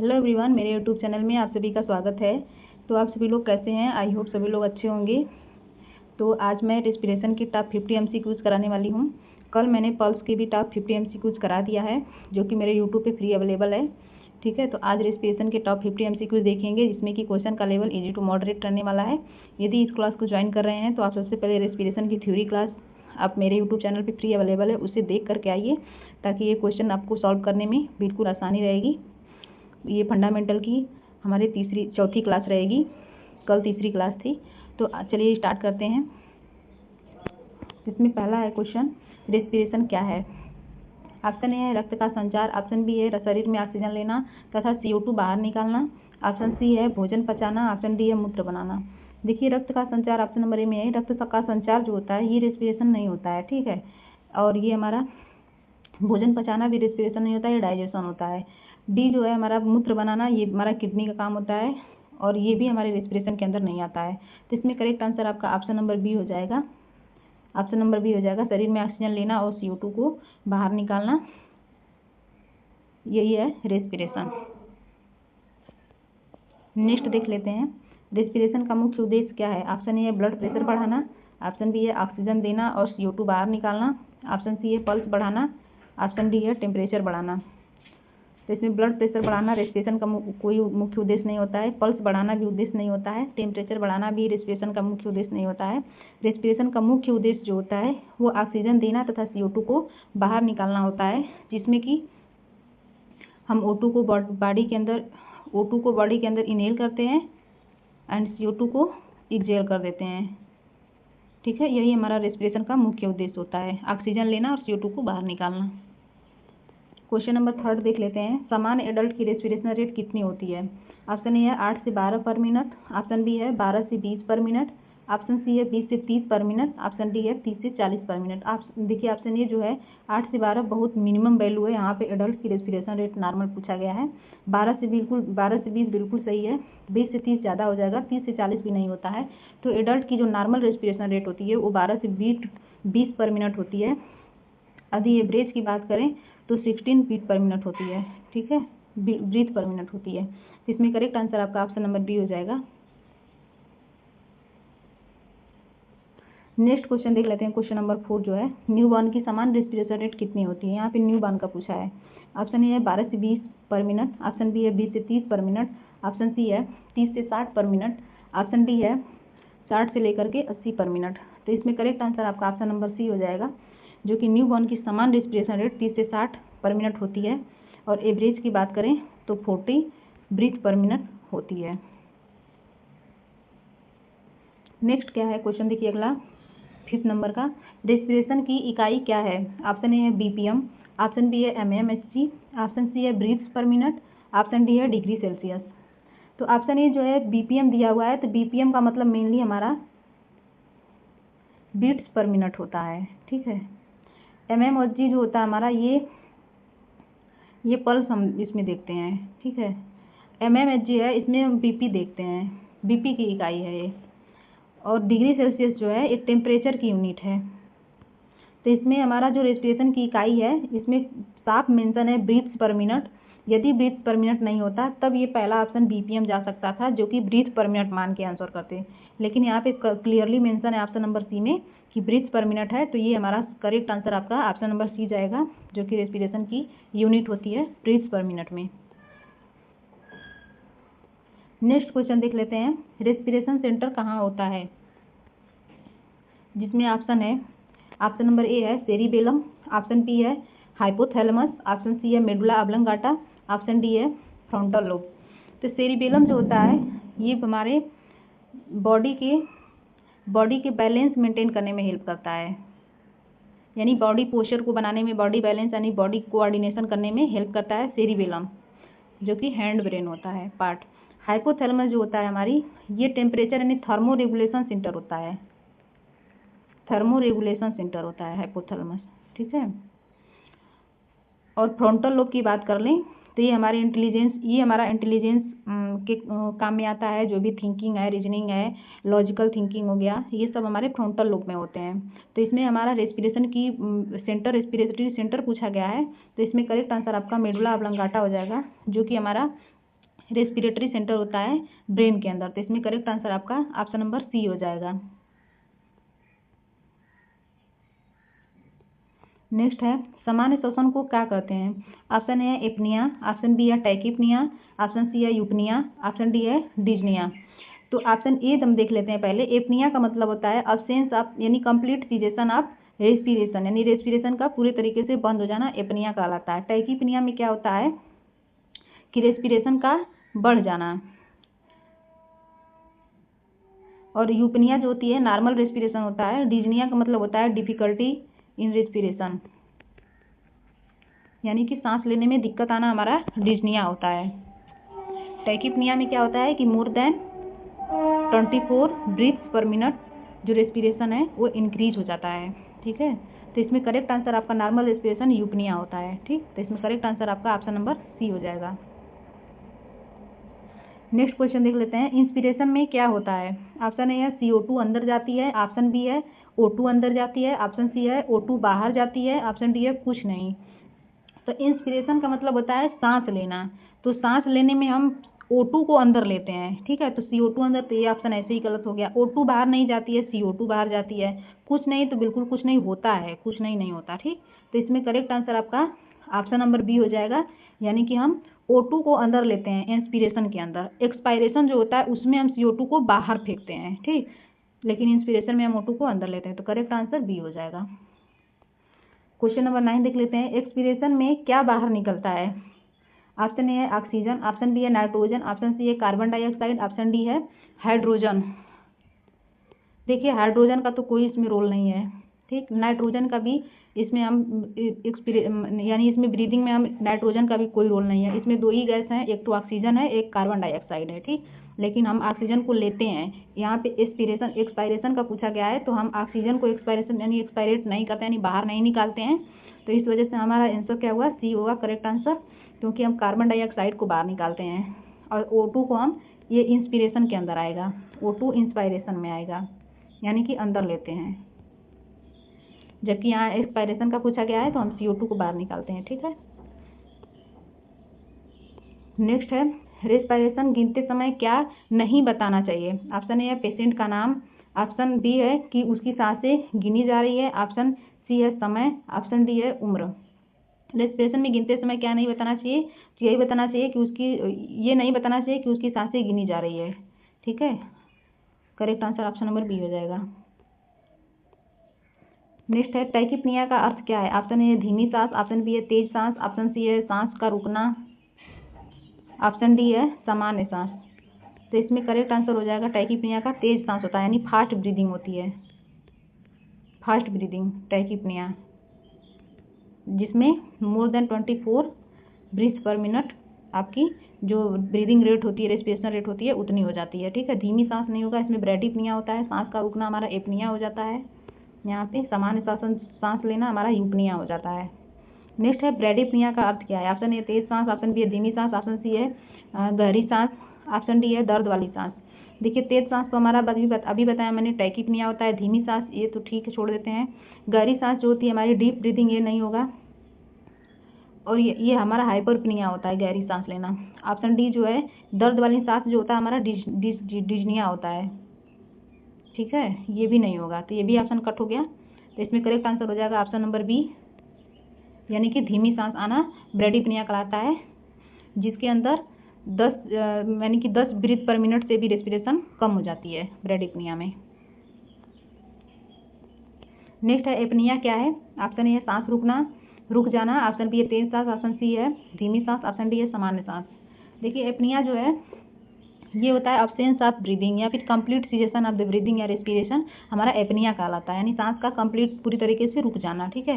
Hello everyone, मेरे YouTube channel में आप सभी का स्वागत है। तो आप सभी लोग कैसे हैं? आई होप सभी लोग अच्छे होंगे। तो आज मैं रेस्पिरेशन की टॉप 50 एमसीक्यूज कराने वाली हूं। कल मैंने पल्स की भी टॉप 50 एमसीक्यूज करा दिया है, जो कि मेरे यूट्यूब पे फ्री अवेलेबल है। ठीक है, तो आज रेस्पिरेशन के टॉप 50 एमसीक्यूज देखेंगे, जिसमें कि क्वेश्चन का लेवल इजी टू मॉडरेट रहने वाला है। यदि इस क्लास को ज्वाइन कर रहे हैं तो आप सबसे पहले रेस्पिरेशन की थ्योरी क्लास आप मेरे यूट्यूब चैनल पर फ्री अवेलेबल है, उसे देख करके आइए, ताकि ये क्वेश्चन आपको सॉल्व करने में बिल्कुल आसानी रहेगी। ये फंडामेंटल की हमारी चौथी क्लास रहेगी, कल तीसरी क्लास थी। तो चलिए स्टार्ट करते हैं। इसमें पहला है क्वेश्चन, रेस्पिरेशन क्या है? ऑप्शन ए है रक्त का संचार, ऑप्शन बी है शरीर में ऑक्सीजन लेना तथा CO2 बाहर निकालना, ऑप्शन सी है भोजन पचाना, ऑप्शन डी है मूत्र बनाना। देखिए, रक्त का संचार ऑप्शन नंबर ए में है। रक्त का संचार जो होता है ये रेस्पिरेशन नहीं होता है, ठीक है। और ये हमारा भोजन पचाना भी रेस्पिरेशन नहीं होता है, ये डाइजेशन होता है। डी जो है हमारा मूत्र बनाना, ये हमारा किडनी का काम होता है, और ये भी हमारे रेस्पिरेशन के अंदर नहीं आता है। तो इसमें करेक्ट आंसर आपका ऑप्शन नंबर बी हो जाएगा। ऑप्शन नंबर बी हो जाएगा, शरीर में ऑक्सीजन लेना और CO2 को बाहर निकालना, यही है रेस्पिरेशन। नेक्स्ट देख लेते हैं, रेस्पिरेशन का मुख्य उद्देश्य क्या है? ऑप्शन ए है ब्लड प्रेशर बढ़ाना, ऑप्शन बी है ऑक्सीजन देना और CO2 बाहर निकालना, ऑप्शन सी है पल्स बढ़ाना, ऑप्शन डी है टेम्परेचर बढ़ाना। तो इसमें ब्लड प्रेशर बढ़ाना रेस्पिरेशन का कोई मुख्य उद्देश्य नहीं होता है, पल्स बढ़ाना भी उद्देश्य नहीं होता है, टेम्परेचर बढ़ाना भी रेस्पिरेशन का मुख्य उद्देश्य नहीं होता है। रेस्पिरेशन का मुख्य उद्देश्य जो होता है वो ऑक्सीजन देना तथा CO2 को बाहर निकालना होता है, जिसमें कि हम O2 को बॉडी के अंदर इनहेल करते हैं एंड CO2 को एक्सहेल कर देते हैं। ठीक है, यही हमारा रेस्पिरेशन का मुख्य उद्देश्य होता है, ऑक्सीजन लेना और CO2 को बाहर निकालना। क्वेश्चन नंबर 3 देख लेते हैं, सामान्य एडल्ट की रेस्पिरेशन रेट कितनी होती है? ऑप्शन ए है 8 से 12 पर मिनट, ऑप्शन बी है 12 से 20 पर मिनट, ऑप्शन सी है 20 से 30 पर मिनट, ऑप्शन डी है 30 से 40 पर मिनट। आप देखिए, ऑप्शन ए जो है 8 से 12 बहुत मिनिमम वैल्यू है, यहाँ पे एडल्ट की रेस्पिरेशन रेट नॉर्मल पूछा गया है। 12 से 20 बिल्कुल सही है, 20 से 30 ज़्यादा हो जाएगा, 30 से 40 भी नहीं होता है। तो एडल्ट की जो नॉर्मल रेस्पिरेशन रेट होती है वो 12 से 20 पर मिनट होती है। यदि एवरेज की बात करें तो 16 बीट पर मिनट होती है, ठीक है, ब्रीथ पर मिनट होती है। इसमें करेक्ट आंसर आपका ऑप्शन नंबर बी हो जाएगा। नेक्स्ट क्वेश्चन देख लेते हैं, क्वेश्चन नंबर 4 जो है, न्यूबॉर्न की समान रेस्पिरेशन रेट कितनी होती है? यहाँ पे न्यूबॉर्न का पूछा है। ऑप्शन ए है 12 से 20 पर मिनट, ऑप्शन बी है 20 से 30 पर मिनट, ऑप्शन सी है 30 से 60 पर मिनट, ऑप्शन डी है 60 से लेकर के 80 पर मिनट। तो इसमें करेक्ट आंसर आपका ऑप्शन नंबर सी हो जाएगा, जो कि न्यूबॉर्न की समान रेस्पिरेशन रेट 30 से 60 पर मिनट होती है, और एवरेज की बात करें तो 40 ब्रीथ पर मिनट होती है। नेक्स्ट क्या है क्वेश्चन, देखिए अगला 5th नंबर का, रेस्पिरेशन की इकाई क्या है? ऑप्शन ए है BPM, ऑप्शन बी है mmHg, ऑप्शन सी है breaths per minute, option D है डिग्री सेल्सियस। तो ऑप्शन ए जो है BPM दिया हुआ है, तो BPM का मतलब मेनली हमारा बीट्स पर मिनट होता है, ठीक है। mmHg जो होता है हमारा, ये पल्स हम इसमें देखते हैं, ठीक है। mmHg है, इसमें हम BP देखते हैं, BP की इकाई है ये। और डिग्री सेल्सियस जो है एक टेम्परेचर की यूनिट है। तो इसमें हमारा जो रेस्पिरेशन की इकाई है, इसमें साफ मेंशन है ब्रीथ्स पर मिनट। यदि ब्रीथ पर मिनट नहीं होता तब ये पहला ऑप्शन BPM जा सकता था, जो कि ब्रीथ पर मिनट मान के आंसर करते, लेकिन यहाँ पे क्लियरली मेंशन है ऑप्शन नंबर सी में कि ब्रीथ पर मिनट है। तो ये हमारा करेक्ट आंसर आपका ऑप्शन नंबर सी जाएगा, जो कि रेस्पिरेशन की यूनिट होती है ब्रीथ पर मिनट में। नेक्स्ट क्वेश्चन देख लेते हैं, रेस्पिरेशन सेंटर कहाँ होता है? जिसमें ऑप्शन है, ऑप्शन नंबर ए है सेरिबेलम, ऑप्शन बी है हाइपोथैलेमस, ऑप्शन सी है मेडुला ऑब्लंगाटा, ऑप्शन डी है फ्रंटल लोब। तो सेरिबेलम जो होता है ये हमारे बॉडी के बैलेंस मेंटेन करने में हेल्प करता है, यानी बॉडी पोस्चर को बनाने में, बॉडी बैलेंस यानी बॉडी कोऑर्डिनेशन करने में हेल्प करता है सेरिबेलम, जो कि हैंड ब्रेन होता है पार्ट। हाइपोथैलेमस जो होता है हमारी, ये टेम्परेचर यानी थर्मो रेगुलेशन सेंटर होता है, थर्मो रेगुलेशन सेंटर होता है हाइपोथैलेमस, ठीक है। और फ्रंटल लोब की बात कर लें तो ये हमारा इंटेलिजेंस के काम में आता है, जो भी थिंकिंग है, रीजनिंग है, लॉजिकल थिंकिंग हो गया, ये सब हमारे फ्रंटल लोब में होते हैं। तो इसमें हमारा रेस्पिरेशन की रेस्पिरेटरी सेंटर पूछा गया है, तो इसमें करेक्ट आंसर आपका मेडुला ऑब्लंगाटा हो जाएगा, जो कि हमारा रेस्पिरेटरी सेंटर होता है ब्रेन के अंदर। तो इसमें करेक्ट आंसर आपका ऑप्शन नंबर सी हो जाएगा। नेक्स्ट है सामान्य श्वसन को क्या कहते हैं? ऑप्शन ए है एपनिया, ऑप्शन बी है टैकिपनिया, ऑप्शन सी है यूपनिया, ऑप्शन डी है डिजनिया। तो ऑप्शन ए हम देख लेते हैं पहले। एपनिया का मतलब होता है अब्सेंस ऑफ यानी कंप्लीट सीजेशन ऑफ रेस्पिरेशन, यानी रेस्पिरेशन का पूरे तरीके से बंद हो जाना एपनिया कहलाता है। टैकिपनिया में क्या होता है कि रेस्पिरेशन का बढ़ जाना, और यूपनिया जो होती है नॉर्मल रेस्पिरेशन होता है। डिजनिया का मतलब होता है डिफिकल्टी इन रेस्पिरेशन, यानी कि सांस लेने में दिक्कत आना हमारा डिजनिया होता है। टैकिपनिया में क्या होता है कि more than 24 breaths per minute जो रेस्पिरेशन है वो इंक्रीज हो जाता है। ठीक है, तो इसमें करेक्ट आंसर आपका नॉर्मल रेस्पिरेशन यूपनिया होता है। ठीक, तो इसमें करेक्ट आंसर आपका ऑप्शन नंबर सी हो जाएगा। नेक्स्ट क्वेश्चन देख लेते हैं। इंस्पिरेशन में क्या होता है? ऑप्शन ए है CO2 अंदर जाती है, ऑप्शन बी है O2 अंदर जाती है, ऑप्शन सी है O2 बाहर जाती है, ऑप्शन डी है कुछ नहीं। तो इंस्पिरेशन का मतलब होता है सांस लेना। तो सांस लेने में हम O2 को अंदर लेते हैं। ठीक है, तो CO2 अंदर, तो ये ऑप्शन ऐसे ही गलत हो गया। O2 बाहर नहीं जाती है, CO2 बाहर जाती है। कुछ नहीं, तो बिल्कुल कुछ नहीं होता है, कुछ नहीं नहीं होता। ठीक, तो इसमें करेक्ट आंसर आपका ऑप्शन नंबर बी हो जाएगा, यानी कि हम O2 को अंदर लेते हैं इंस्पिरेशन के अंदर। एक्सपायरेशन जो होता है उसमें हम CO2 को बाहर फेंकते हैं। ठीक, लेकिन इंस्पिरेशन में हम O2 को अंदर लेते हैं। तो करेक्ट आंसर बी हो जाएगा। क्वेश्चन नंबर 9 देख लेते हैं। एक्सपिरेशन में क्या बाहर निकलता है? ऑप्शन ए है ऑक्सीजन, ऑप्शन बी है नाइट्रोजन, ऑप्शन सी है कार्बन डाइऑक्साइड, ऑप्शन डी है हाइड्रोजन। देखिए हाइड्रोजन का तो कोई इसमें रोल नहीं है। ठीक, नाइट्रोजन का भी इसमें हम यानी इसमें ब्रीदिंग में हम नाइट्रोजन का भी कोई रोल नहीं है। इसमें दो ही गैस हैं, एक तो ऑक्सीजन है, एक कार्बन डाइऑक्साइड है। ठीक, लेकिन हम ऑक्सीजन को लेते हैं। यहाँ पे एक्सपायरेशन का पूछा गया है, तो हम ऑक्सीजन को एक्सपायरेशन यानी एक्सपायरेट नहीं करते, यानी बाहर नहीं निकालते हैं। तो इस वजह से हमारा आंसर क्या हुआ? सी होगा करेक्ट आंसर, क्योंकि हम कार्बन डाइऑक्साइड को बाहर निकालते हैं और O2 को हम, ये इंस्पिरेशन के अंदर आएगा, O2 इंस्पायरेशन में आएगा, यानी कि अंदर लेते हैं। जबकि यहाँ एक्सपायरेशन का पूछा गया है तो हम CO2 को बाहर निकालते हैं। ठीक है, नेक्स्ट है रेस्पिरेशन गिनते समय क्या नहीं बताना चाहिए? ऑप्शन ए है पेशेंट का नाम, ऑप्शन बी है कि उसकी सांसें गिनी जा रही है, ऑप्शन सी है समय, ऑप्शन डी है उम्र। रेस्पिरेशन में गिनते समय क्या नहीं बताना चाहिए? तो यही बताना चाहिए कि ये नहीं बताना चाहिए कि उसकी सांसें गिनी जा रही है। ठीक है, correct answer option number B हो जाएगा। नेक्स्ट है टैकिपनिया का अर्थ क्या है? ऑप्शन ए है धीमी सांस, ऑप्शन बी है तेज सांस, ऑप्शन सी है सांस का रुकना, ऑप्शन डी है सामान्य सांस। तो इसमें करेक्ट आंसर हो जाएगा टैकिपनिया का तेज सांस होता है, यानी फास्ट ब्रीदिंग होती है, फास्ट ब्रीदिंग टैकिपनिया, जिसमें more than 24 breath per minute आपकी जो ब्रीदिंग रेट होती है, रेस्पिरेशन रेट होती है, उतनी हो जाती है। ठीक है, धीमी सांस नहीं होगा, इसमें ब्रैडीपनिया होता है, सांस का रुकना हमारा एपनिया हो जाता है, यहाँ पे सामान्य सांस लेना हमारा यूपनिया हो जाता है। नेक्स्ट है ब्रैडीपनिया का अर्थ क्या है? ऑप्शन ए तेज सांस, ऑप्शन बी है धीमी सांस, ऑप्शन सी है गहरी सांस, ऑप्शन डी है दर्द वाली सांस। देखिए तेज सांस तो हमारा अभी बताया मैंने टैकिपनिया होता है, धीमी सांस ये तो ठीक है छोड़ देते हैं, गहरी सांस जो होती है हमारी डीप ब्रीदिंग ये नहीं होगा, और ये हमारा हाइपरपनिया होता है गहरी सांस लेना। ऑप्शन डी जो है दर्द वाली सांस जो होता है हमारा डिजनिया होता है। ठीक है, ये भी नहीं होगा, तो ये भी ऑप्शन कट हो गया। तो इसमें करेक्ट आंसर हो जाएगा ऑप्शन नंबर बी, यानी कि धीमी सांस आना ब्रैडीपनिया कहलाता है, जिसके अंदर 10 ब्रीथ पर मिनट से भी रेस्पिरेशन कम हो जाती है ब्रैडीपनिया में। नेक्स्ट है एपनिया क्या है? ऑप्शन ए है सांस रुक जाना, ऑप्शन बी है तेज सांस, ऑप्शन सी है धीमी सांस, ऑप्शन डी है सामान्य सांस। देखिए एपनिया जो है ये होता है अब्सेंस ऑफ ब्रीदिंग या फिर complete cessation of the breathing या रेस्पिरेशन, हमारा एपनिया कहलाता है, यानी सांस का कंप्लीट पूरी तरीके से रुक जाना। ठीक है,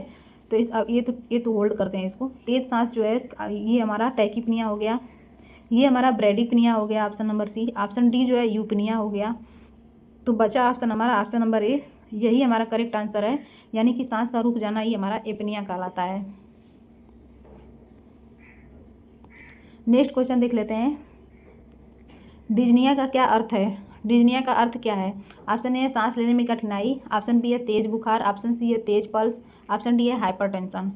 तो ये तो होल्ड करते हैं इसको। तेज सांस जो है ये हमारा टैकिपनिया हो गया, ये हमारा ब्रैडीपनिया हो गया option number C, option D जो है यूपनिया हो गया। तो बचा ऑप्शन हमारा ऑप्शन नंबर ए, यही हमारा करेक्ट आंसर है, यानी कि सांस का रुक जाना ये हमारा एपनिया कहलाता है। नेक्स्ट क्वेश्चन देख लेते हैं। डिजनिया का क्या अर्थ है? डिजनिया का अर्थ क्या है? ऑप्शन ए है सांस लेने में कठिनाई, ऑप्शन बी है तेज बुखार, ऑप्शन सी है तेज पल्स, ऑप्शन डी है हाइपरटेंशन।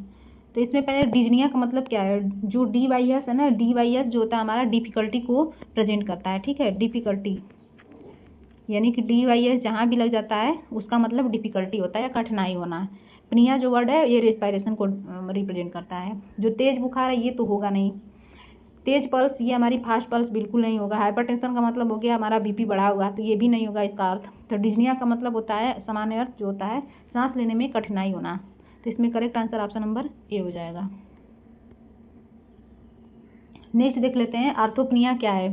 तो इसमें पहले डिजनिया का मतलब क्या है, जो DYS है ना, DYS जो होता है हमारा डिफिकल्टी को प्रेजेंट करता है, ठीक है, डिफिकल्टी, यानी कि DYS जहाँ भी लग जाता है उसका मतलब डिफिकल्टी होता है या कठिनाई होना। पनिया जो वर्ड है ये रेस्पिरेशन को रिप्रेजेंट करता है। जो तेज बुखार है ये तो होगा नहीं। तेज पल्स ये हमारी फास्ट पल्स बिल्कुल नहीं होगा। हाइपरटेंशन का मतलब हो गया हमारा BP बढ़ा हुआ, तो ये भी नहीं होगा इसका अर्थ। तो डिजनिया का मतलब होता है सामान्य अर्थ जो होता है सांस लेने में कठिनाई होना। तो इसमें correct answer option number A हो जाएगा। नेक्स्ट देख लेते हैं आर्थोपनिया क्या है।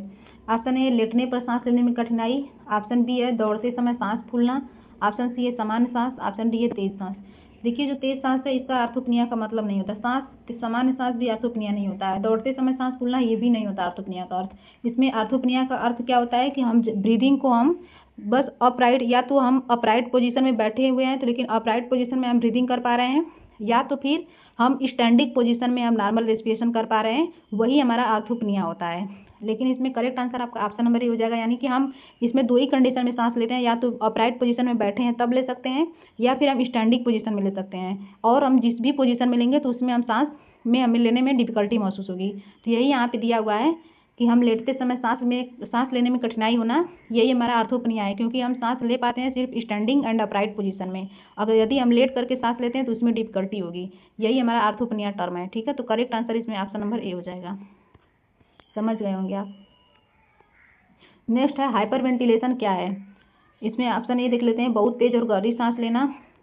ऑप्शन ए लेटने पर सांस लेने में कठिनाई, ऑप्शन बी है दौड़ते समय सांस फूलना, ऑप्शन सी है सामान्य सांस, ऑप्शन डी है तेज सांस। देखिए जो तेज सांस है इसका आर्थोपनिया का मतलब नहीं होता। सांस सामान्य सांस भी आर्थोपनिया नहीं होता है। दौड़ते समय सांस फूलना ये भी नहीं होता आर्थोपनिया का अर्थ। इसमें आर्थोपनिया का अर्थ क्या होता है कि हम ब्रीदिंग को हम बस अपराइट, या तो हम अपराइट पोजीशन में बैठे हुए हैं तो लेकिन अपराइट पोजीशन में हम ब्रीदिंग कर पा रहे हैं, या तो फिर हम स्टैंडिंग पोजीशन में हम नॉर्मल रेस्पिरेशन कर पा रहे हैं, वही हमारा आर्थोपनिया होता है। लेकिन इसमें करेक्ट आंसर आपका ऑप्शन नंबर ए हो जाएगा, यानी कि हम इसमें दो ही कंडीशन में सांस लेते हैं, या तो अपराइट पोजीशन में बैठे हैं तब ले सकते हैं, या फिर हम स्टैंडिंग पोजीशन में ले सकते हैं। और हम जिस भी पोजीशन में लेंगे तो उसमें हम सांस में हमें लेने में डिफिकल्टी महसूस होगी। तो यही यहाँ पे दिया हुआ है कि हम लेटते समय सांस लेने में कठिनाई होना, यही हमारा आर्थोपनिया है, क्योंकि हम सांस ले पाते हैं सिर्फ स्टैंडिंग एंड अपराइट पोजीशन में। अगर यदि हम लेट करके सांस लेते हैं तो उसमें डिफिकल्टी होगी। यही हमारा आर्थोपनिया टर्म है, ठीक है। तो करेक्ट आंसर इसमें ऑप्शन नंबर ए हो जाएगा। समझ गए होंगे आप। नेक्स्ट है हाइपर वेंटिलेशन क्या है। इसमें ऑप्शन ए देख लेते हैं बहुत तेज और गहरी सांस लेना,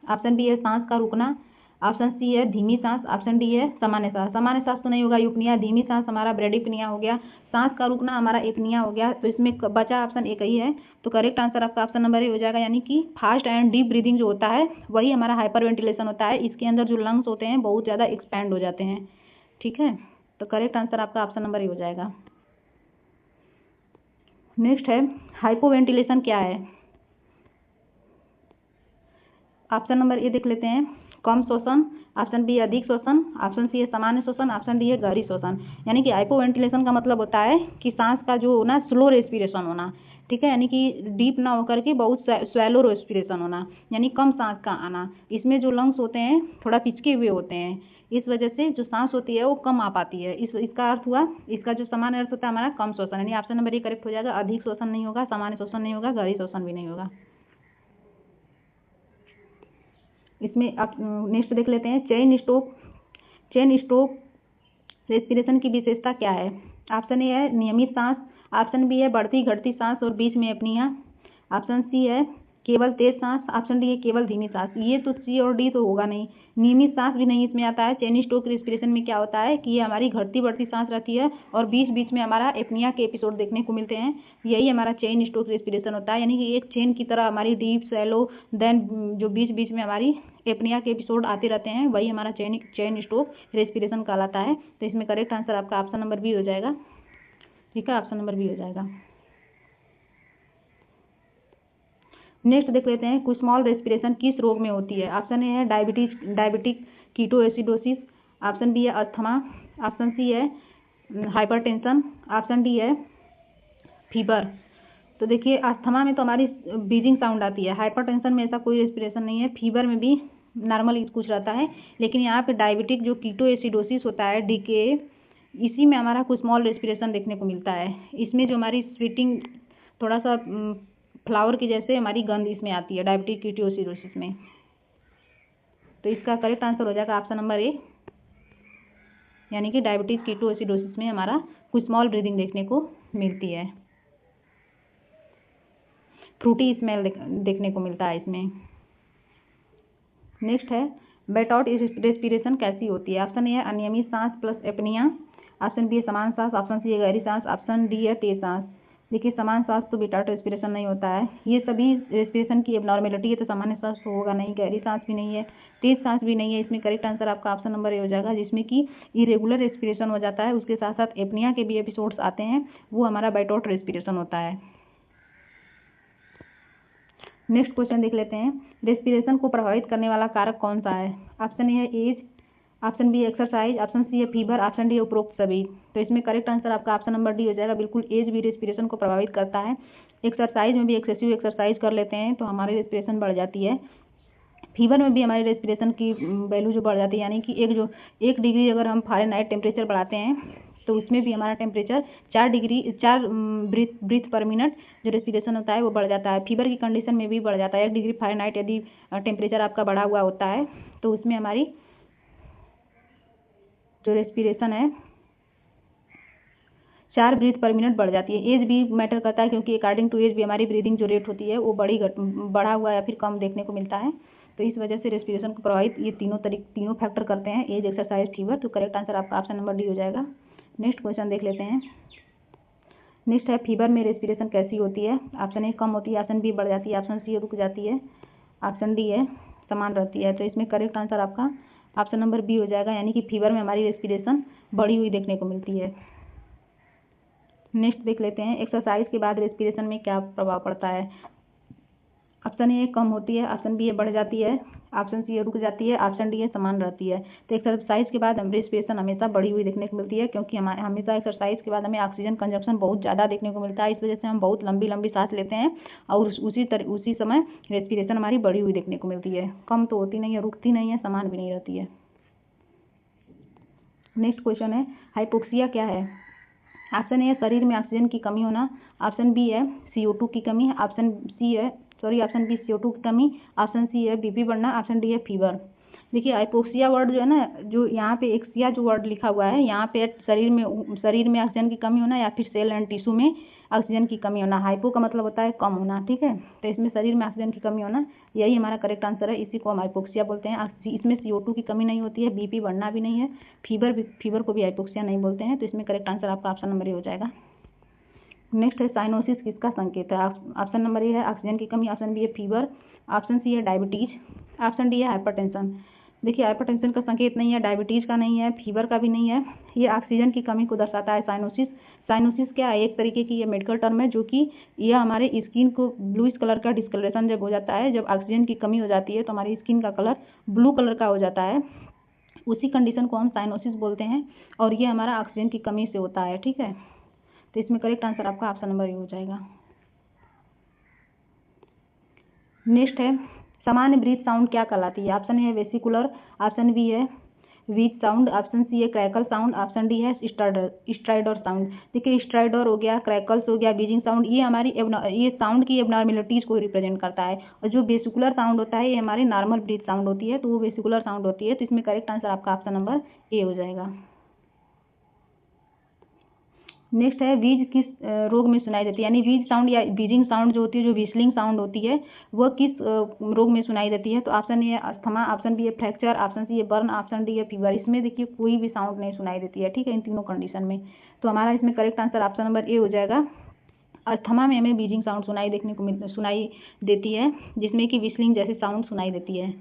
ऑप्शन बी है सांस का रुकना, ऑप्शन सी है धीमी सांस, ऑप्शन डी है सामान्य सांस। सामान्य सांस तो नहीं होगा, यूपनिया। धीमी सांस हमारा ब्रेडिपनिया हो गया, सांस का रुकना हमारा एपनिया हो गया। तो इसमें बचा ऑप्शन एक ही है। तो करेक्ट आंसर आपका ऑप्शन नंबर ए हो जाएगा, यानी कि फास्ट एंड डीप ब्रीदिंग जो होता है वही हमारा हाइपर वेंटिलेशन होता है। इसके अंदर जो लंग्स होते हैं बहुत ज़्यादा एक्सपैंड हो जाते हैं, ठीक है। तो करेक्ट आंसर आपका ऑप्शन नंबर ए हो जाएगा। नेक्स्ट है हाइपोवेंटिलेशन क्या है। ऑप्शन नंबर ए देख लेते हैं कम श्वसन, ऑप्शन बी अधिक श्वसन, ऑप्शन सी है सामान्य श्वसन, ऑप्शन डी है गहरी श्वसन। यानी कि हाइपोवेंटिलेशन का मतलब होता है कि सांस का जो होना स्लो रेस्पिरेशन होना, ठीक है, यानी कि डीप ना होकर के बहुत स्वैलो रेस्पिरेशन होना, यानी कम सांस का आना। इसमें जो लंग्स होते हैं थोड़ा पिचके हुए होते हैं, इस वजह से जो सांस होती है वो कम आ पाती है। इसका अर्थ हुआ, इसका जो सामान्य अर्थ होता है हमारा कम श्वसन, यानी ऑप्शन नंबर ए करेक्ट हो जाएगा। अधिक श्वसन नहीं होगा, सामान्य श्वसन नहीं होगा, गहरी श्वसन भी नहीं होगा। इसमें आप नेक्स्ट देख लेते हैं चेन स्टोक रेस्पिरेशन की विशेषता क्या है। ऑप्शन ए है नियमित सांस, ऑप्शन बी है बढ़ती घटती सांस और बीच में अपनिया, ऑप्शन सी है केवल तेज सांस, ऑप्शन डी है केवल धीमी सांस। ये तो सी और डी तो होगा नहीं, नियमित सांस भी नहीं इसमें आता है। चेन स्टोक रेस्पिरेशन में क्या होता है कि ये हमारी घटती बढ़ती सांस रहती है और बीच बीच में हमारा एपनिया के एपिसोड देखने को मिलते हैं। यही हमारा चेन स्टोक रेस्पिरेशन होता है, यानी कि एक चेन की तरह हमारी डीप सैलो देन जो बीच बीच में हमारी एपनिया के एपिसोड आते रहते हैं, वही हमारा चेन स्टोक रेस्पिरेशन कहलाता है। तो इसमें करेक्ट आंसर आपका ऑप्शन नंबर बी हो जाएगा, ठीक है, ऑप्शन नंबर बी हो जाएगा। नेक्स्ट देख लेते हैं कुछ स्मॉल रेस्पिरेशन किस रोग में होती है। ऑप्शन ए है डायबिटिक कीटोएसिडोसिस, ऑप्शन बी है अस्थमा, ऑप्शन सी है हाइपरटेंशन, ऑप्शन डी है फीवर। तो देखिए अस्थमा में तो हमारी बीजिंग साउंड आती है, हाइपरटेंशन में ऐसा कोई रेस्पिरेशन नहीं है, फीवर में भी नॉर्मल कुछ रहता है, लेकिन यहाँ पे डायबिटिक जो कीटोएसिडोसिस होता है DKA, इसी में हमारा कुछ स्मॉल रेस्पिरेशन देखने को मिलता है। इसमें जो हमारी स्वीटिंग थोड़ा सा फ्लावर की जैसे हमारी गंध इसमें आती है डायबिटिक कीटोएसिडोसिस में। तो इसका करेक्ट आंसर हो जाएगा ऑप्शन नंबर ए, यानी कि डायबिटिक कीटोएसिडोसिस में हमारा कुछ स्मॉल ब्रीदिंग देखने को मिलती है, फ्रूटी स्मेल देखने को मिलता है इसमें। नेक्स्ट है बेटआउट रेस्पिरेशन कैसी होती है। ऑप्शन ए है अनियमित सांस प्लस एपनिया, ऑप्शन बी है समान सांस, ऑप्शन सी है गहरी सांस, ऑप्शन डी है तेज सांस। देखिए समान सांस तो बेटआउट रेस्पिरेशन नहीं होता है, ये सभी रेस्पिरेशन की एबनॉर्मेलिटी है, तो सामान्य सांस तो होगा नहीं, गहरी सांस भी नहीं है, तेज सांस भी नहीं है। इसमें करेक्ट आंसर आपका ऑप्शन नंबर ए हो जाएगा, जिसमें कि इरेगुलर रेस्पिरेशन हो जाता है, उसके साथ साथ एपनिया के भी एपिसोड्स आते हैं, वो हमारा बेटआउट रेस्पिरेशन होता है। नेक्स्ट क्वेश्चन देख लेते हैं रेस्पिरेशन को प्रभावित करने वाला कारक कौन सा है। ऑप्शन ए है age, option B exercise, option C है फीवर, ऑप्शन डी है उपरोक्त सभी। तो इसमें करेक्ट आंसर आपका ऑप्शन नंबर डी हो जाएगा, बिल्कुल एज भी रेस्पिरेशन को प्रभावित करता है। एक्सरसाइज में भी एक्सेसिव एक्सरसाइज कर लेते हैं तो हमारी रेस्पिरेशन बढ़ जाती है, फीवर में भी हमारी रेस्पिरेशन की वैल्यू जो बढ़ जाती है, यानी कि 1 डिग्री अगर हम फ़ारेनहाइट टेम्परेचर बढ़ाते हैं तो उसमें भी हमारा टेम्परेचर 4 ब्रीथ पर मिनट जो रेस्पिरेशन होता है वो बढ़ जाता है। फीवर की कंडीशन में भी बढ़ जाता है। 1 डिग्री फ़ारेनहाइट यदि टेम्परेचर आपका बढ़ा हुआ होता है तो उसमें हमारी जो रेस्पिरेशन है 4 ब्रीथ पर मिनट बढ़ जाती है। एज भी मैटर करता है, क्योंकि अकॉर्डिंग टू एज भी हमारी ब्रीदिंग जो रेट होती है वो बढ़ा हुआ या फिर कम देखने को मिलता है। तो इस वजह से रेस्पिरेशन को प्रभावित ये तीनों फैक्टर करते हैं, एज, एक्सरसाइज, फीवर। तो करेक्ट आंसर आपका ऑप्शन नंबर डी हो जाएगा। नेक्स्ट क्वेश्चन देख लेते हैं। नेक्स्ट है, फीवर में रेस्पिरेशन कैसी होती है? ऑप्शन ए कम होती है, ऑप्शन बी बढ़ जाती है, ऑप्शन सी रुक जाती है, ऑप्शन डी है समान रहती है। तो इसमें करेक्ट आंसर आपका ऑप्शन नंबर बी हो जाएगा, यानी कि फीवर में हमारी रेस्पिरेशन बढ़ी हुई देखने को मिलती है। नेक्स्ट देख लेते हैं, एक्सरसाइज के बाद रेस्पिरेशन में क्या प्रभाव पड़ता है? ऑप्शन ए कम होती है, ऑप्शन बी बढ़ जाती है, ऑप्शन सी रुक जाती है, ऑप्शन डी समान रहती है। तो एक्सरसाइज के बाद हम रेस्पिरेशन हमेशा बढ़ी हुई देखने को मिलती है, क्योंकि हमेशा एक्सरसाइज के बाद हमें ऑक्सीजन कंजप्शन बहुत ज़्यादा देखने को मिलता है। इस वजह से हम बहुत लंबी लंबी सांस लेते हैं और उसी समय रेस्पिरेशन हमारी बढ़ी हुई देखने को मिलती है। कम तो होती नहीं है, रुकती नहीं है, समान भी नहीं रहती है। नेक्स्ट क्वेश्चन है, हाइपोक्सिया क्या है? ऑप्शन ए है शरीर में ऑक्सीजन की कमी होना, ऑप्शन बी है CO2 की कमी, ऑप्शन बी CO2 की कमी, ऑप्शन सी है BP बढ़ना, ऑप्शन डी है फीवर। देखिए, हाइपोक्सिया वर्ड जो है ना, जो यहाँ पे एक्सिया जो वर्ड लिखा हुआ है, यहाँ पे शरीर में ऑक्सीजन की कमी होना या फिर सेल एंड टिश्यू में ऑक्सीजन की कमी होना। हाइपो का मतलब होता है कम होना, ठीक है। तो इसमें शरीर में ऑक्सीजन की कमी होना, यही हमारा करेक्ट आंसर है। इसी को हम हाइपोक्सिया बोलते हैं। इसमें CO2 की कमी नहीं होती है, BP बढ़ना भी नहीं है, फीवर को भी हाइपोक्सिया नहीं बोलते हैं। तो इसमें करेक्ट आंसर आपका ऑप्शन नंबर ए हो जाएगा। नेक्स्ट है, साइनोसिस किसका संकेत है? ऑप्शन नंबर ए है ऑक्सीजन की कमी, ऑप्शन बी है फीवर, ऑप्शन सी है डायबिटीज, ऑप्शन डी है हाइपरटेंशन। देखिए, हाइपरटेंशन का संकेत नहीं है, डायबिटीज का नहीं है, फीवर का भी नहीं है, ये ऑक्सीजन की कमी को दर्शाता है। साइनोसिस क्या है? एक तरीके की ये मेडिकल टर्म है, जो कि यह हमारे स्किन को ब्लूइश कलर का डिस्कलरेशन जब हो जाता है, जब ऑक्सीजन की कमी हो जाती है तो हमारी स्किन का कलर ब्लू कलर का हो जाता है, उसी कंडीशन को हम साइनोसिस बोलते हैं। और ये हमारा ऑक्सीजन की कमी से होता है, ठीक है। तो इसमें करेक्ट आंसर आपका ऑप्शन नंबर ए हो जाएगा। नेक्स्ट है, सामान्य ब्रीथ साउंड क्या कहलाती है? ऑप्शन ए है वेसिकुलर, ऑप्शन बी है व्हीज साउंड, ऑप्शन सी है क्रैकल साउंड, ऑप्शन डी है स्ट्राइडर साउंड। देखिए, स्ट्राइडर हो गया, क्रैकल्स हो गया, बीजिंग साउंड, ये साउंड की एबनॉर्मेलिटीज को रिप्रेजेंट करता है। और जो वेसिकुलर साउंड होता है, ये हमारी नॉर्मल ब्रीथ साउंड होती है, तो वो वेसिकुलर साउंड होती है। तो इसमें करेक्ट आंसर आपका ऑप्शन नंबर ए हो जाएगा। नेक्स्ट है, वीज किस रोग में सुनाई देती है? यानी वीज साउंड या बीजिंग साउंड जो होती है, जो व्हिस्लिंग साउंड होती है, वह किस रोग में सुनाई देती है? तो ऑप्शन ए है अस्थमा, ऑप्शन बी है फ्रैक्चर, ऑप्शन सी है बर्न, ऑप्शन डी है फीवर। इसमें देखिए कोई भी साउंड नहीं सुनाई देती है, ठीक है, इन तीनों कंडीशन में। तो हमारा इसमें correct answer option number A हो जाएगा। अस्थमा में हमें बीजिंग साउंड सुनाई देती है, जिसमें कि व्हिस्लिंग जैसी साउंड सुनाई देती है।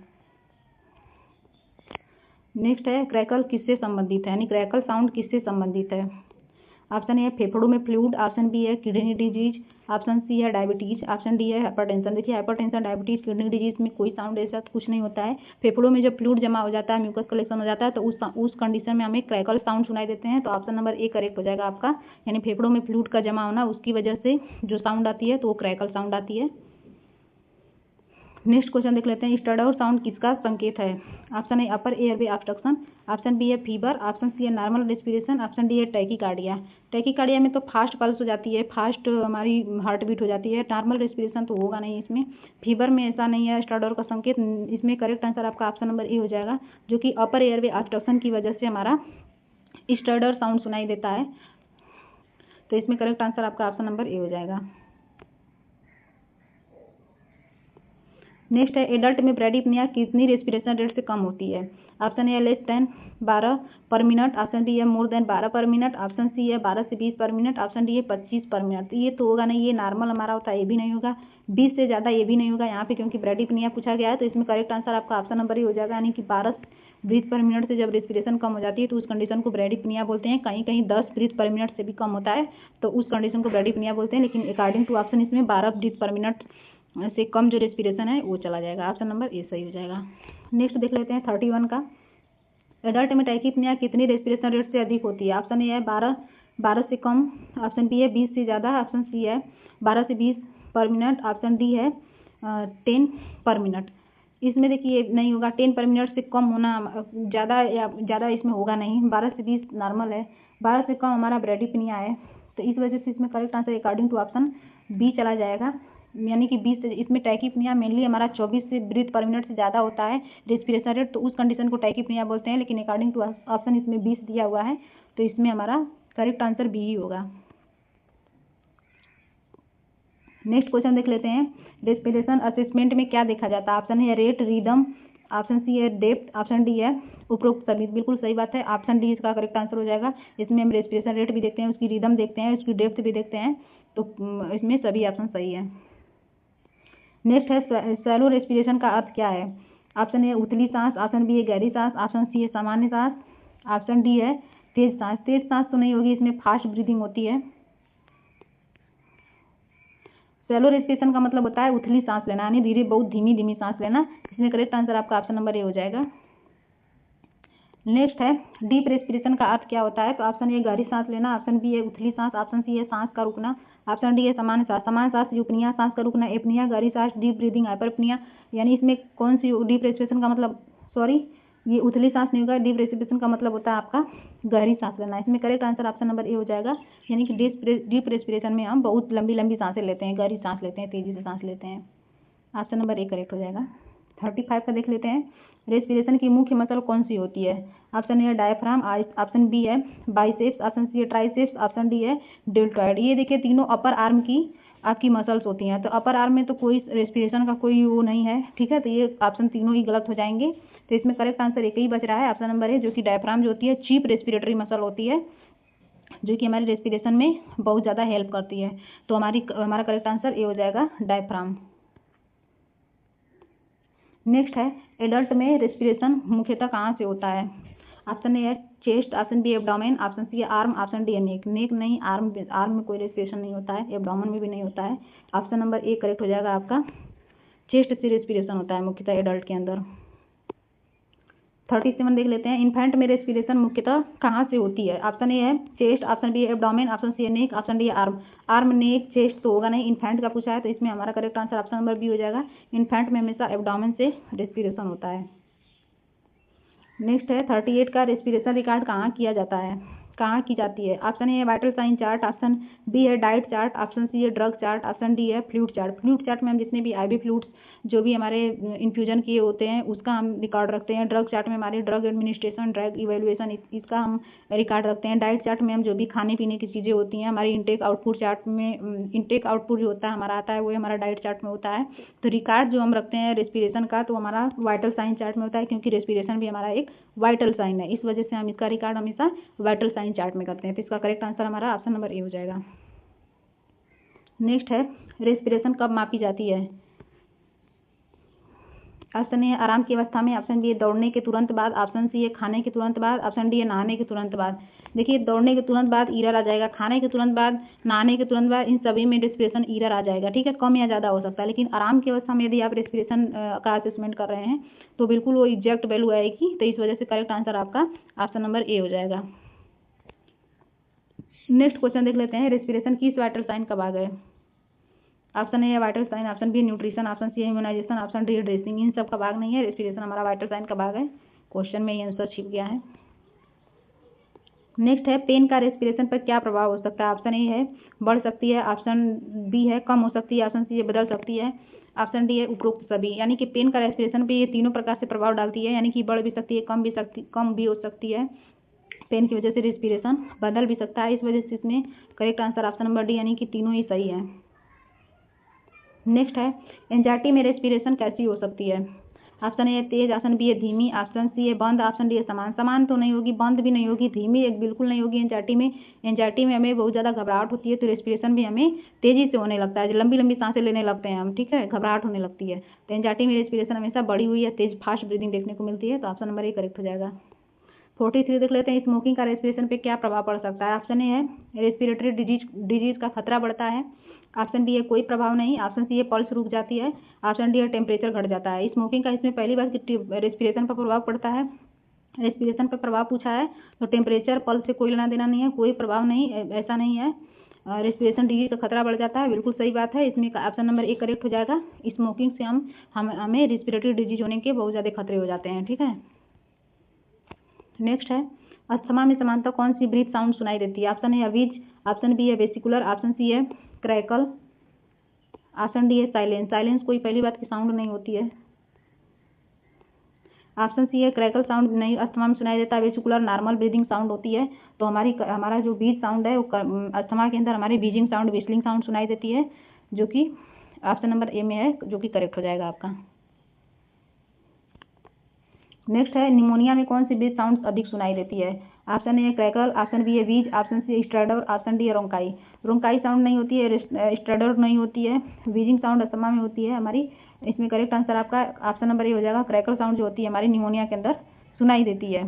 नेक्स्ट है, क्रैकल किससे संबंधित है? यानी क्रैकल साउंड किससे संबंधित है? ऑप्शन ए है फेफड़ों में फ्लूइड, ऑप्शन बी है किडनी डिजीज, ऑप्शन सी है डायबिटीज, ऑप्शन डी है हाइपरटेंशन। देखिए, हाइपरटेंशन, डायबिटीज, किडनी डिजीज में कोई साउंड ऐसा कुछ नहीं होता है। फेफड़ों में जब फ्लूइड जमा हो जाता है, म्यूकस कलेक्शन हो जाता है, तो उस कंडीशन में हमें क्रैकल साउंड सुनाई देते हैं। तो ऑप्शन नंबर ए करेक्ट हो जाएगा आपका, यानी फेफड़ों में फ्लूइड का जमा होना, उसकी वजह से जो साउंड आती है तो वो क्रैकल साउंड आती है। नेक्स्ट क्वेश्चन देख लेते हैं, स्टडर साउंड किसका संकेत है? Option A upper airway obstruction, option B है फीवर, ऑप्शन सी है नॉर्मल रेस्पिरेशन, ऑप्शन डी है टैकीकार्डिया। टैकीकार्डिया में तो फास्ट पल्स हो जाती है, फास्ट हमारी हार्ट बीट हो जाती है, नॉर्मल रेस्पिरेशन तो होगा नहीं इसमें। फीवर में ऐसा नहीं है स्टडर का संकेत। इसमें करेक्ट आंसर आपका ऑप्शन नंबर ए हो जाएगा, जो कि अपर एयरवे ऑब्स्ट्रक्शन की वजह से हमारा स्टडर साउंड सुनाई देता है। तो इसमें करेक्ट आंसर आपका ऑप्शन नंबर ए हो जाएगा। नेक्स्ट है, एडल्ट में ब्रेडिपनिया कितनी रेस्पिरेशन रेट से कम होती है? ऑप्शन ए लेस देन 12 पर मिनट, ऑप्शन बी है मोर देन 12 पर मिनट, ऑप्शन सी है 12 से 20 पर मिनट, ऑप्शन डी है 25 पर मिनट। ये तो होगा नहीं, ये नॉर्मल हमारा होता है, ये भी नहीं होगा, 20 से ज़्यादा ये भी नहीं होगा यहाँ पे, क्योंकि ब्रेडिपनिया पूछा गया है। तो इसमें करेक्ट आंसर आपका ऑप्शन नंबर ही हो जाएगा, यानी कि 12 ब्रीथ पर मिनट से जब रेस्पिरेशन कम हो जाती है तो उस कंडीशन को ब्रेडिपनिया बोलते हैं। कहीं कहीं 10 ब्रीथ पर मिनट से भी कम होता है तो उस कंडीशन को ब्रेडिपनिया बोलते हैं, लेकिन अकॉर्डिंग टू ऑप्शन इसमें 12 ब्रीथ पर मिनट से कम जो रेस्पिरेशन है वो चला जाएगा। ऑप्शन नंबर ए सही हो जाएगा। नेक्स्ट देख लेते हैं 31 का, एडल्ट में टैकीपनिया कितनी रेस्पिरेशन रेट से अधिक होती है? ऑप्शन ए है 12 से कम, ऑप्शन बी है 20 से ज़्यादा, ऑप्शन सी है 12 से 20 पर मिनट, ऑप्शन डी है 10 पर मिनट। इसमें देखिए नहीं होगा, 10 पर मिनट से कम होना ज़्यादा इसमें होगा नहीं, 12 से 20 नॉर्मल है, 12 से कम हमारा ब्रेडिपनिया है। तो इस वजह से इसमें correct answer according to option B चला जाएगा, यानी कि 20 इसमें टैकीपनिया मेनली हमारा 24 से ब्रीथ पर मिनट से ज़्यादा होता है रेस्पिरेशन रेट, तो उस कंडीशन को टैकीपनिया बोलते हैं, लेकिन अकॉर्डिंग टू ऑप्शन इसमें 20 दिया हुआ है, तो इसमें हमारा करेक्ट आंसर बी ही होगा। नेक्स्ट क्वेश्चन देख लेते हैं, रेस्पिरेशन असेसमेंट में क्या देखा जाता है? ऑप्शन है रेट, रिदम, ऑप्शन सी है डेप्थ, ऑप्शन डी है उपरोक्त सभी। बिल्कुल सही बात है, ऑप्शन डी इसका करेक्ट आंसर हो जाएगा। इसमें हम रेस्पिरेशन रेट भी देखते हैं, उसकी रिदम देखते हैं, उसकी डेप्थ भी देखते हैं, तो इसमें सभी ऑप्शन सही है। नेक्स्ट है शैलो रेस्पिरेशन का अर्थ क्या है? ऑप्शन ए उथली सांस, ऑप्शन बी है गहरी सांस, ऑप्शन सी है सामान्य सांस, ऑप्शन डी है तेज सांस। तेज सांस तो नहीं होगी, इसमें फास्ट ब्रीदिंग होती है। शैलो रेस्पिरेशन का मतलब होता है उथली सांस लेना, यानी धीरे बहुत धीमी धीमी सांस लेना। इसमें करेक्ट आंसर आपका ऑप्शन नंबर ए हो जाएगा। नेक्स्ट है डीप रेस्पिरेशन का अर्थ क्या होता है? तो ऑप्शन ए गहरी सांस लेना, ऑप्शन बी है उथली सांस, ऑप्शन सी है सांस का रुकना, ऑप्शन डी है सामान्य सांस। सामान्य सांस यूपनिया, सांस का रुकना एपनिया, गहरी सांस डीप ब्रीदिंग हाइपरपनिया। यानी इसमें कौन सी डीप रेस्पिरेशन का मतलब, सॉरी ये उथली सांस नहीं होगा, डीप रेस्पिरेशन का मतलब होता है आपका गहरी सांस लेना। इसमें correct answer option number A हो जाएगा, यानी कि डीप रेस्पिरेशन में हम बहुत लंबी लंबी सांसें लेते हैं, गहरी सांस लेते हैं, तेजी से सांस लेते हैं। ऑप्शन नंबर ए करेक्ट हो जाएगा। 35 का देख लेते हैं, रेस्पिरेशन की मुख्य मसल कौन सी होती है? ऑप्शन ए है डायफ्राम, ऑप्शन बी है बाइसेप्स, ऑप्शन सी है ट्राइसेप्स, ऑप्शन डी है डेल्टॉइड। ये देखिए तीनों अपर आर्म की आपकी मसल्स होती हैं, तो अपर आर्म में तो कोई रेस्पिरेशन का कोई वो नहीं है, ठीक है, तो ये ऑप्शन तीनों ही गलत हो जाएंगे। तो इसमें करेक्ट आंसर एक ही बच रहा है, ऑप्शन नंबर ए, जो कि डायफ्राम जो होती है चीफ रेस्पिरेटरी मसल होती है, जो कि हमारी रेस्पिरेशन में बहुत ज़्यादा हेल्प करती है। तो हमारा करेक्ट आंसर ए हो जाएगा, डायफ्राम। नेक्स्ट है एडल्ट में रेस्पिरेशन मुख्यतः कहाँ से होता है? ऑप्शन ए है chest, option B abdomen, option C है आर्म, ऑप्शन डी है नेक। नेक नहीं, आर्म में कोई रेस्पिरेशन नहीं होता है, एब्डोमेन में भी नहीं होता है। ऑप्शन नंबर ए करेक्ट हो जाएगा आपका, चेस्ट से रेस्पिरेशन होता है मुख्यतः एडल्ट के अंदर। 37 देख लेते हैं, इन्फेंट में रेस्पिरेशन मुख्यतः कहाँ से होती है? ऑप्शन ए है चेस्ट, ऑप्शन बी है एब्डोमेन, ऑप्शन सी है नेक, ऑप्शन डी है आर्म। आर्म नेक चेस्ट तो होगा नहीं, इन्फेंट का पूछा है, तो इसमें हमारा correct answer option number B हो जाएगा। इन्फेंट में हमेशा एब्डोमेन से रेस्पिरेशन होता है। नेक्स्ट है 38 का रेस्पिरेशन रिकॉर्ड कहाँ किया जाता है, कहाँ की जाती है? ऑप्शन ए है vital sign chart, option B है डाइट चार्ट, ऑप्शन सी है ड्रग चार्ट, ऑप्शन डी है फ्लूइड चार्ट। फ्लूइड चार्ट में हम जितने भी आईवी फ्लूइड्स जो भी हमारे इन्फ्यूजन किए होते हैं उसका हम रिकॉर्ड रखते हैं। ड्रग चार्ट में हमारे ड्रग एडमिनिस्ट्रेशन, ड्रग इवेल्युएशन इसका हम रिकॉर्ड रखते हैं। डाइट चार्ट में हम जो भी खाने पीने की चीज़ें होती हैं, हमारी इनटेक आउटपुट चार्ट में इनटेक आउटपुट जो होता है हमारा आता है, वो हमारा डाइट चार्ट में होता है। तो रिकॉर्ड जो हम रखते हैं रेस्पिरेशन का, तो हमारा वाइटल साइन चार्ट में होता है, क्योंकि रेस्पिरेशन भी हमारा एक वाइटल साइन है, इस वजह से हम इसका रिकॉर्ड हमेशा वाइटल साइन चार्ट में करते हैं। तो इसका करेक्ट आंसर हमारा ऑप्शन नंबर ए हो जाएगा। नेक्स्ट है रेस्पिरेशन कब मापी जाती है? ऑप्शन ए है आराम की अवस्था में, ऑप्शन बी है दौड़ने के तुरंत बाद, ऑप्शन सी है खाने के तुरंत बाद, ऑप्शन डी है नहाने के तुरंत बाद। देखिए दौड़ने के तुरंत बाद ईरर आ जाएगा, खाने के तुरंत बाद, नहाने के तुरंत बाद, इन सभी में रेस्पिरेशन ईरर आ जाएगा, ठीक है, कम या ज़्यादा हो सकता है। लेकिन आराम की अवस्था में यदि आप रेस्पिरेशन का असेसमेंट कर रहे हैं तो बिल्कुल वो एग्जैक्ट वैल्यू आएगी, तो इस वजह से करेक्ट आंसर आपका ऑप्शन नंबर ए हो जाएगा। नेक्स्ट क्वेश्चन देख लेते हैं, रेस्पिरेशन किस वाइटल साइन कब आ गए? ऑप्शन ए है vital sign, option B nutrition, option C immunization, option D dressing. इन सब का भाग नहीं है, रेस्पिरेशन हमारा वाइटल साइन का भाग है। क्वेश्चन में ये आंसर छिप गया है। नेक्स्ट है पेन का रेस्पिरेशन पर क्या प्रभाव हो सकता है? ऑप्शन ए है बढ़ सकती है, ऑप्शन बी है कम हो सकती है, ऑप्शन सी है बदल सकती है, ऑप्शन डी है उपरोक्त सभी। यानी कि पेन का रेस्पिरेशन पे ये तीनों प्रकार से प्रभाव डालती है, यानी कि बढ़ भी सकती है, कम भी हो सकती है। पेन की वजह से रेस्पिरेशन बदल भी सकता है, इस वजह से इसमें correct answer option number D, यानी कि तीनों ही सही है। नेक्स्ट है एंजाइटी में रेस्पिरेशन कैसी हो सकती है? ऑप्शन ए तेज, ऑप्शन बी है धीमी, ऑप्शन सी है बंद, ऑप्शन डी है समान तो नहीं होगी, बंद भी नहीं होगी, धीमी एक बिल्कुल नहीं होगी। एंजाइटी में हमें बहुत ज़्यादा घबराहट होती है, तो रेस्पिरेशन भी हमें तेजी से होने लगता है, लंबी लंबी सांसें लेने लगते हैं हम, ठीक है, घबराहट होने लगती है। तो एंजाइटी में रेस्पिरेशन हमेशा बढ़ी हुई है, तेज फास्ट ब्रीदिंग देखने को मिलती है, तो ऑप्शन नंबर ए करेक्ट हो जाएगा। 43 देख लेते हैं, स्मोकिंग का रेस्पिरेशन पे क्या प्रभाव पड़ सकता है? ऑप्शन ए है रेस्पिरेटरी डिजीज का खतरा बढ़ता है, ऑप्शन बी है कोई प्रभाव नहीं, ऑप्शन सी है पल्स रुक जाती है, ऑप्शन डी है टेम्परेचर घट जाता है। स्मोकिंग का इसमें पहली बार रेस्पिरेशन पर प्रभाव पड़ता है, रेस्पिरेशन पर प्रभाव पूछा है, तो टेम्परेचर पल्स से कोई लेना देना नहीं है, कोई प्रभाव नहीं, ऐसा नहीं है। रेस्पिरेशन डिजीज का खतरा बढ़ जाता है, बिल्कुल सही बात है। इसमें ऑप्शन नंबर ए करेक्ट हो जाएगा। स्मोकिंग से हमें रेस्पिरेटरी डिजीज होने के बहुत ज़्यादा खतरे हो जाते हैं, ठीक है। नेक्स्ट है, अस्थमा में समानतः कौन सी ब्रीथ साउंड सुनाई देती है? ऑप्शन ए व्हीज, ऑप्शन बी है वेसिकुलर, ऑप्शन सी है क्रैकल, ऑप्शन डी है साइलेंस। साइलेंस कोई पहली बात की साउंड नहीं होती है। ऑप्शन सी है क्रैकल साउंड नहीं अस्थमा में सुनाई देता है। वेसिकुलर नॉर्मल ब्रीदिंग साउंड होती है। तो हमारा जो बीज साउंड है वो अस्थमा के अंदर हमारी बीजिंग साउंड, विस्लिंग साउंड सुनाई देती है, जो कि ऑप्शन नंबर ए में है, जो कि करेक्ट हो जाएगा आपका। नेक्स्ट है, निमोनिया में कौन सी ब्रीथ साउंड अधिक सुनाई देती है? Option A crackle, option B है wheeze, option C stridor, option D है रोंकाई। रोंकाई साउंड नहीं होती है, स्ट्रेडर नहीं होती है, वीजिंग साउंड अस्थमा में होती है हमारी। इसमें करेक्ट आंसर आपका ऑप्शन नंबर ए हो जाएगा। क्रैकल साउंड जो होती है हमारी निमोनिया के अंदर सुनाई देती है।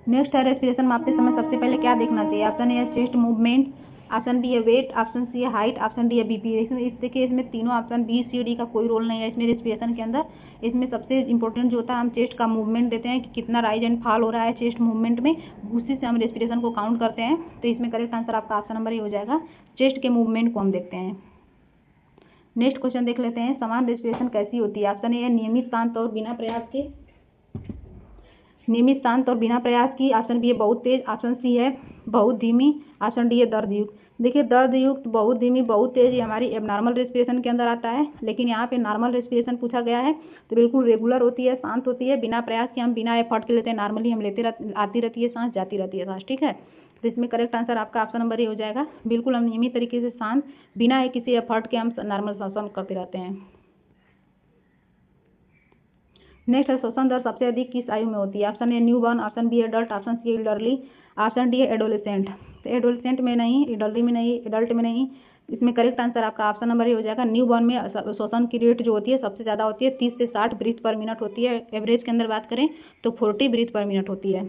नेक्स्ट है, रेस्पिरेशन मापते समय सबसे पहले क्या देखना चाहिए? ऑप्शन ए है चेस्ट मूवमेंट, ऑप्शन बी है वेट, ऑप्शन सी है हाइट, ऑप्शन डी है बीपी। देखिए इसमें तीनों ऑप्शन बी सी डी का कोई रोल नहीं है इसमें रेस्पिरेशन के अंदर। इसमें सबसे इंपॉर्टेंट जो होता है, हम चेस्ट का मूवमेंट देते हैं कि कितना राइज एंड फॉल हो रहा है चेस्ट मूवमेंट में, उसी से हम रेस्पिरेशन को काउंट करते हैं। तो इसमें करेक्ट आंसर आपका ऑप्शन नंबर ए हो जाएगा। चेस्ट के मूवमेंट को हम देखते हैं। नेक्स्ट क्वेश्चन देख लेते हैं, समान रेस्पिरेशन कैसी होती है? ऑप्शन ए है नियमित, शांत और बिना प्रयास के, नियमित, शांत और बिना प्रयास की, ऑप्शन बी है बहुत तेज, ऑप्शन सी है बहुत धीमी, ऑप्शन डी है दर्द युक्त। देखिए दर्द युक्त, बहुत धीमी, बहुत तेज ये हमारी एबनॉर्मल रेस्पिरेशन के अंदर आता है, लेकिन यहाँ पे नॉर्मल रेस्पिरेशन पूछा गया है तो बिल्कुल रेगुलर होती है, शांत होती है, बिना प्रयास के हम बिना एफर्ट के लेते हैं, नॉर्मली हम आती रहती है सांस, जाती रहती है सांस, ठीक है। तो इसमें करेक्ट आंसर आपका ऑप्शन नंबर ए हो जाएगा। बिल्कुल हम नियमित तरीके से शांत, बिना किसी एफर्ट के हम नॉर्मल श्वसन करते रहते हैं। नेक्स्ट है, श्वसन दर सबसे अधिक किस आयु में होती है? Option A newborn, option B adult, option C elderly, option D है एडोलेसेंट। तो एडोलेसेंट में नहीं, एडल्टी में नहीं, एडल्ट में नहीं, इसमें करेक्ट आंसर आपका ऑप्शन नंबर ए हो जाएगा। न्यू बॉर्न में श्वसन की रेट जो होती है सबसे ज़्यादा होती है, 30 से 60 ब्रीथ पर मिनट होती है। एवरेज के अंदर बात करें तो 40 ब्रीथ पर मिनट होती है।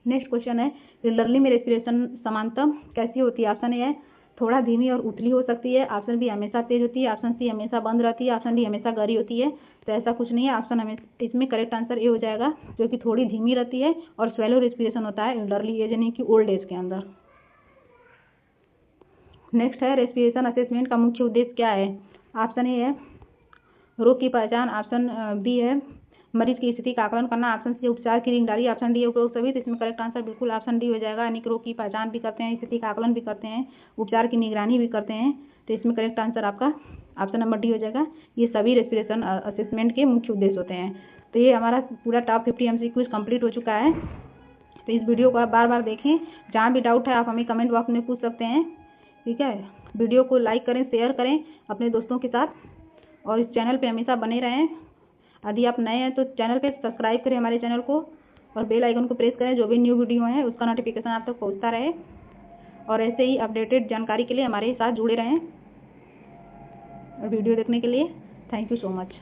नेक्स्ट क्वेश्चन है, एल्डरली में रेस्पिरेशन समानता कैसी होती है? ऑप्शन ए है थोड़ा धीमी और उथली हो सकती है, ऑप्शन बी हमेशा तेज होती है, ऑप्शन सी हमेशा बंद रहती है, ऑप्शन डी हमेशा गहरी होती है। तो ऐसा कुछ नहीं है, ऑप्शन इसमें करेक्ट आंसर ए हो जाएगा, जो कि थोड़ी धीमी रहती है और स्वेलो रेस्पिरेशन होता है एल्डरली एज यानी कि ओल्ड एज के अंदर। नेक्स्ट है, रेस्पिरेशन असेसमेंट का मुख्य उद्देश्य क्या है? ऑप्शन ए है रोग की पहचान, ऑप्शन बी है मरीज की स्थिति का आकलन करना, ऑप्शन सी उपचार की रिंगदारी, ऑप्शन डी उपरोक्त सभी। तो इसमें करेक्ट आंसर बिल्कुल ऑप्शन डी हो जाएगा, यानी कि रोग की पहचान भी करते हैं, स्थिति का आकलन भी करते हैं, उपचार की निगरानी भी करते हैं। तो इसमें करेक्ट आंसर आपका ऑप्शन नंबर डी हो जाएगा। ये सभी रेस्पिरेशन असेसमेंट के मुख्य उद्देश्य होते हैं। तो ये हमारा पूरा टॉप 50 MCQ कंप्लीट हो चुका है। तो इस वीडियो को आप बार बार देखें, जहाँ भी डाउट है आप हमें कमेंट बॉक्स में पूछ सकते हैं, ठीक है। वीडियो को लाइक करें, शेयर करें अपने दोस्तों के साथ, और इस चैनल पे हमेशा बने रहें। यदि आप नए हैं तो चैनल पे सब्सक्राइब करें हमारे चैनल को, और बेल आइकन को प्रेस करें, जो भी न्यू वीडियो है उसका नोटिफिकेशन आप तक पहुंचता रहे। और ऐसे ही अपडेटेड जानकारी के लिए हमारे साथ जुड़े रहें। और वीडियो देखने के लिए थैंक यू सो मच।